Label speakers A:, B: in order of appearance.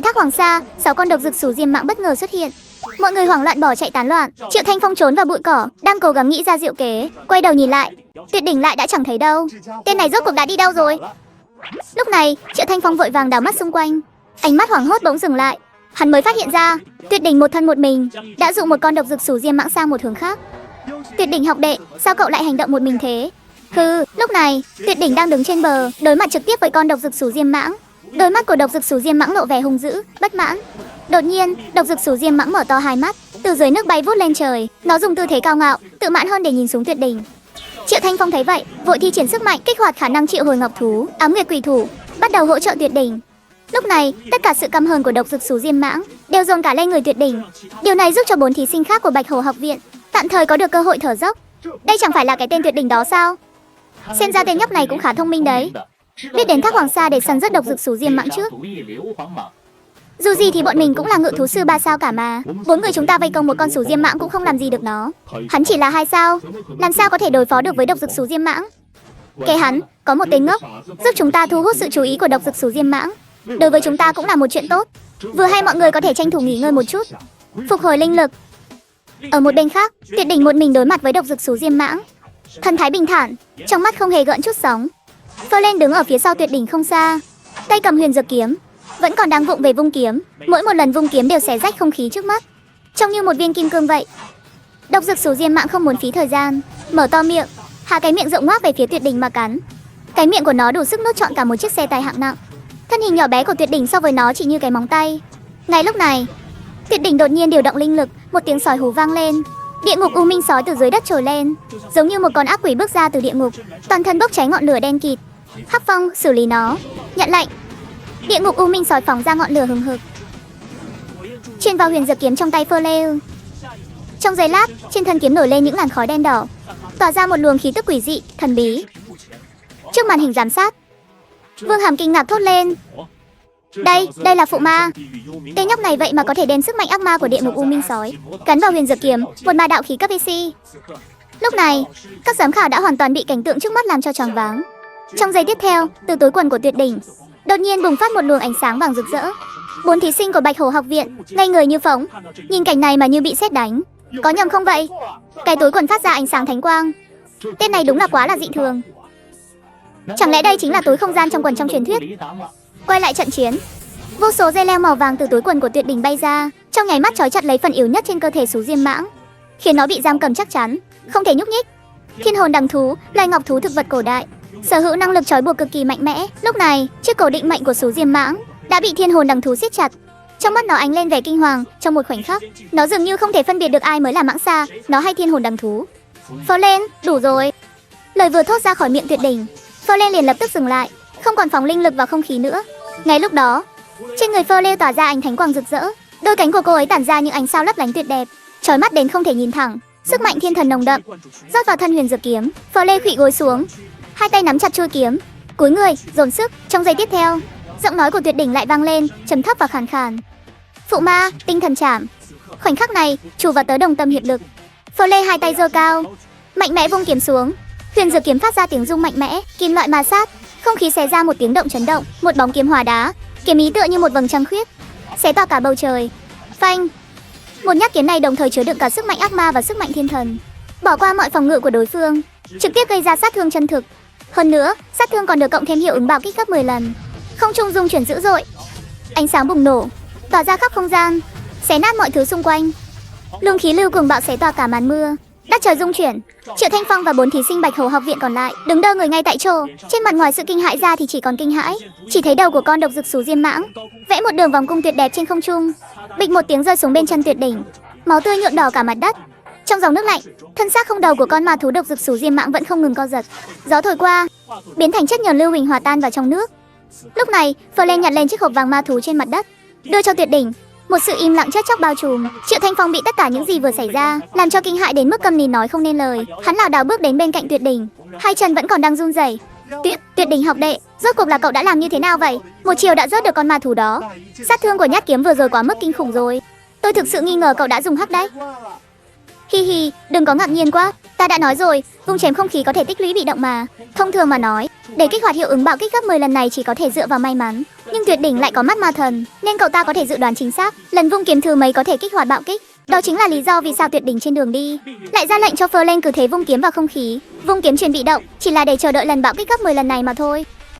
A: thác Hoàng Sa, 6 con độc dực sủ diêm mãng bất ngờ xuất hiện. Mọi người hoảng loạn bỏ chạy tán loạn. Triệu Thanh Phong trốn vào bụi cỏ, đang cố gắng nghĩ ra diệu kế. Quay đầu nhìn lại, Tuyệt đỉnh lại đã chẳng thấy đâu. Tên này rốt cuộc đã đi đâu rồi? Lúc này, Triệu Thanh Phong vội vàng đảo mắt xung quanh. Ánh mắt hoảng hốt bỗng dừng lại. Hắn mới phát hiện ra, Tuyệt đỉnh một thân một mình đã dụ một con độc dực sủ diêm mãng sang một hướng khác. Tuyệt đỉnh học đệ, sao cậu lại hành động một mình thế? Lúc này, Tuyệt đỉnh đang đứng trên bờ, đối mặt trực tiếp với con độc dực sủ diêm mãng. Đôi mắt của độc dực sủ diêm mãng lộ vẻ hung dữ, bất mãn. Đột nhiên, độc dực sủ diêm mãng mở to hai mắt, từ dưới nước bay vút lên trời. Nó dùng tư thế cao ngạo, tự mãn hơn để nhìn xuống Tuyệt đỉnh. Triệu Thanh Phong thấy vậy, vội thi triển sức mạnh, kích hoạt khả năng triệu hồi ngọc thú, ám nguyệt quỷ thủ, bắt đầu hỗ trợ Tuyệt đỉnh. Lúc này, tất cả sự căm hờn của độc dực sủ diêm mãng đều dồn cả lên người Tuyệt đỉnh. Điều này giúp cho 4 thí sinh khác của Bạch Hổ học viện tạm thời có được cơ hội thở dốc. Đây chẳng phải là cái tên Tuyệt đỉnh đó sao? Xem ra tên nhóc này cũng khá thông minh đấy. Biết đến thác Hoàng Sa để săn giết độc dực sủ diêm mãng trước. Dù gì thì bọn mình cũng là ngự thú sư 3 sao cả mà. 4 người chúng ta vây công một con sủ diêm mãng cũng không làm gì được nó. Hắn chỉ là 2 sao, làm sao có thể đối phó được với độc dực sủ diêm mãng? Kệ hắn, có một tên ngốc giúp chúng ta thu hút sự chú ý của độc dực sủ diêm mãng. Đối với chúng ta cũng là một chuyện tốt. Vừa hay mọi người có thể tranh thủ nghỉ ngơi một chút, phục hồi linh lực. Ở một bên khác, Tuyệt đỉnh một mình đối mặt với độc dực sủ diêm mãng. Thần thái bình thản, trong mắt không hề gợn chút sóng. Ferlen đứng ở phía sau Tuyệt đỉnh không xa, tay cầm huyền dược kiếm, vẫn còn đang vụng về vung kiếm. Mỗi một lần vung kiếm đều xé rách không khí trước mắt, trông như một viên kim cương vậy. Độc dực sủ diêm mãng không muốn phí thời gian, mở to miệng, hạ cái miệng rộng ngoác về phía Tuyệt đỉnh mà cắn. Cái miệng của nó đủ sức nuốt trọn cả một chiếc xe tải hạng nặng. Thân hình nhỏ bé của Tuyệt đỉnh so với nó chỉ như cái móng tay. Ngay lúc này, Tuyệt đỉnh đột nhiên điều động linh lực, một tiếng sói hú vang lên. Địa ngục u minh sói từ dưới đất trồi lên, giống như một con ác quỷ bước ra từ địa ngục, toàn thân bốc cháy ngọn lửa đen kịt. Hắc Phong, xử lý nó. Nhận lệnh. Địa ngục u minh sói phóng ra ngọn lửa hừng hực, truyền vào huyền dược kiếm trong tay Ferlen. Trong giây lát, trên thân kiếm nổi lên những làn khói đen đỏ, tỏa ra một luồng khí tức quỷ dị, thần bí. Trước màn hình giám sát, Vương Hàm kinh ngạc thốt lên. Đây là phụ ma. Tên nhóc này vậy mà có thể đem sức mạnh ác ma của địa ngục u minh sói cắn vào huyền dược kiếm, một ma đạo khí cấp AC. Lúc này, các giám khảo đã hoàn toàn bị cảnh tượng trước mắt làm cho choáng váng. Trong giây tiếp theo, từ túi quần của Tuyệt đỉnh đột nhiên bùng phát một luồng ánh sáng vàng rực rỡ. 4 thí sinh của Bạch Hổ học viện ngây người như phỗng, nhìn cảnh này mà như bị sét đánh. Có nhầm không vậy? Cái túi quần phát ra ánh sáng thánh quang. Tên này đúng là quá là dị thường. Chẳng lẽ đây chính là túi không gian trong quần trong truyền thuyết? Quay lại trận chiến, vô số dây leo màu vàng từ túi quần của Tuyệt đỉnh bay ra, trong nháy mắt trói chặt lấy phần yếu nhất trên cơ thể sủ diêm mãng, khiến nó bị giam cầm chắc chắn, không thể nhúc nhích. Thiên hồn đằng thú, loài ngọc thú thực vật cổ đại, sở hữu năng lực trói buộc cực kỳ mạnh mẽ. Lúc này, chiếc cổ định mệnh của sủ diêm mãng đã bị thiên hồn đằng thú siết chặt. Trong mắt nó ánh lên vẻ kinh hoàng. Trong một khoảnh khắc, nó dường như không thể phân biệt được ai mới là mãng xà, nó hay thiên hồn đằng thú. Ferlen, đủ rồi. Lời vừa thốt ra khỏi miệng Tuyệt đỉnh, Ferlen liền lập tức dừng lại, không còn phóng linh lực vào không khí nữa. Ngay lúc đó, trên người Ferlen tỏa ra ánh thánh quang rực rỡ, đôi cánh của cô ấy tản ra những ánh sao lấp lánh tuyệt đẹp, chói mắt đến không thể nhìn thẳng. Sức mạnh thiên thần nồng đậm rót vào thân huyền dược kiếm. Ferlen khuỵu gối xuống, hai tay nắm chặt chuôi kiếm, cúi người dồn sức. Trong giây tiếp theo, giọng nói của Tuyệt đỉnh lại vang lên, trầm thấp và khàn khàn. Phụ ma, tinh thần chảm. Khoảnh khắc này, chủ và tớ đồng tâm hiệp lực. Ferlen hai tay giơ cao, mạnh mẽ vung kiếm xuống. Huyền dược kiếm phát ra tiếng rung mạnh mẽ, kim loại ma sát, không khí xé ra một tiếng động chấn động. Một bóng kiếm hòa đá, kiếm ý tựa như một vầng trăng khuyết, xé toạc cả bầu trời. Phanh! Một nhát kiếm này đồng thời chứa đựng cả sức mạnh ác ma và sức mạnh thiên thần, bỏ qua mọi phòng ngự của đối phương, trực tiếp gây ra sát thương chân thực. Hơn nữa, sát thương còn được cộng thêm hiệu ứng bạo kích gấp 10 lần. Không trung rung chuyển dữ dội, ánh sáng bùng nổ, tỏa ra khắp không gian, xé nát mọi thứ xung quanh. Luồng khí lưu cuồng bạo xé toạc cả màn mưa, đất trời rung chuyển. Triệu Thanh Phong và 4 thí sinh Bạch Hổ học viện còn lại đứng đơ người ngay tại chỗ. Trên mặt ngoài sự kinh hãi ra thì chỉ còn kinh hãi. Chỉ thấy đầu của con độc dực xú diêm mãng vẽ một đường vòng cung tuyệt đẹp trên không trung, bịch một tiếng rơi xuống bên chân Tuyệt đỉnh, máu tươi nhuộm đỏ cả mặt đất. Trong dòng nước lạnh, thân xác không đầu của con ma thú độc dực xú diêm mãng vẫn không ngừng co giật. Gió thổi qua, biến thành chất nhờn lưu huỳnh hòa tan vào trong nước. Lúc này, Ferlen nhặt lên chiếc hộp vàng ma thú trên mặt đất, đưa cho Tuyệt đỉnh. Một sự im lặng chết chóc bao trùm. Triệu Thanh Phong bị tất cả những gì vừa xảy ra làm cho kinh hãi đến mức câm nín nói không nên lời. Hắn lảo đảo bước đến bên cạnh Tuyệt đỉnh, hai chân vẫn còn đang run rẩy. Tuyệt đỉnh học đệ, rốt cuộc là cậu đã làm như thế nào vậy? Một chiều đã rớt được con ma thú đó. Sát thương của nhát kiếm vừa rồi quá mức kinh khủng rồi. Tôi thực sự nghi ngờ cậu đã dùng hắc đấy. Hi hi, đừng có ngạc nhiên quá. Ta đã nói rồi, vung chém không khí có thể tích lũy bị động mà. Thông thường mà nói, Để kích hoạt hiệu ứng bạo kích gấp 10 lần này chỉ có thể dựa vào may mắn. Nhưng tuyệt đỉnh lại có mắt ma thần, nên cậu ta có thể dự đoán chính xác lần vung kiếm thứ mấy có thể kích hoạt bạo kích. Đó chính là lý do vì sao tuyệt đỉnh trên đường đi lại ra lệnh cho Flame cứ thế vung kiếm vào không khí. Vung kiếm chuyển bị động chỉ là để chờ đợi lần bạo kích gấp 10 lần này mà thôi.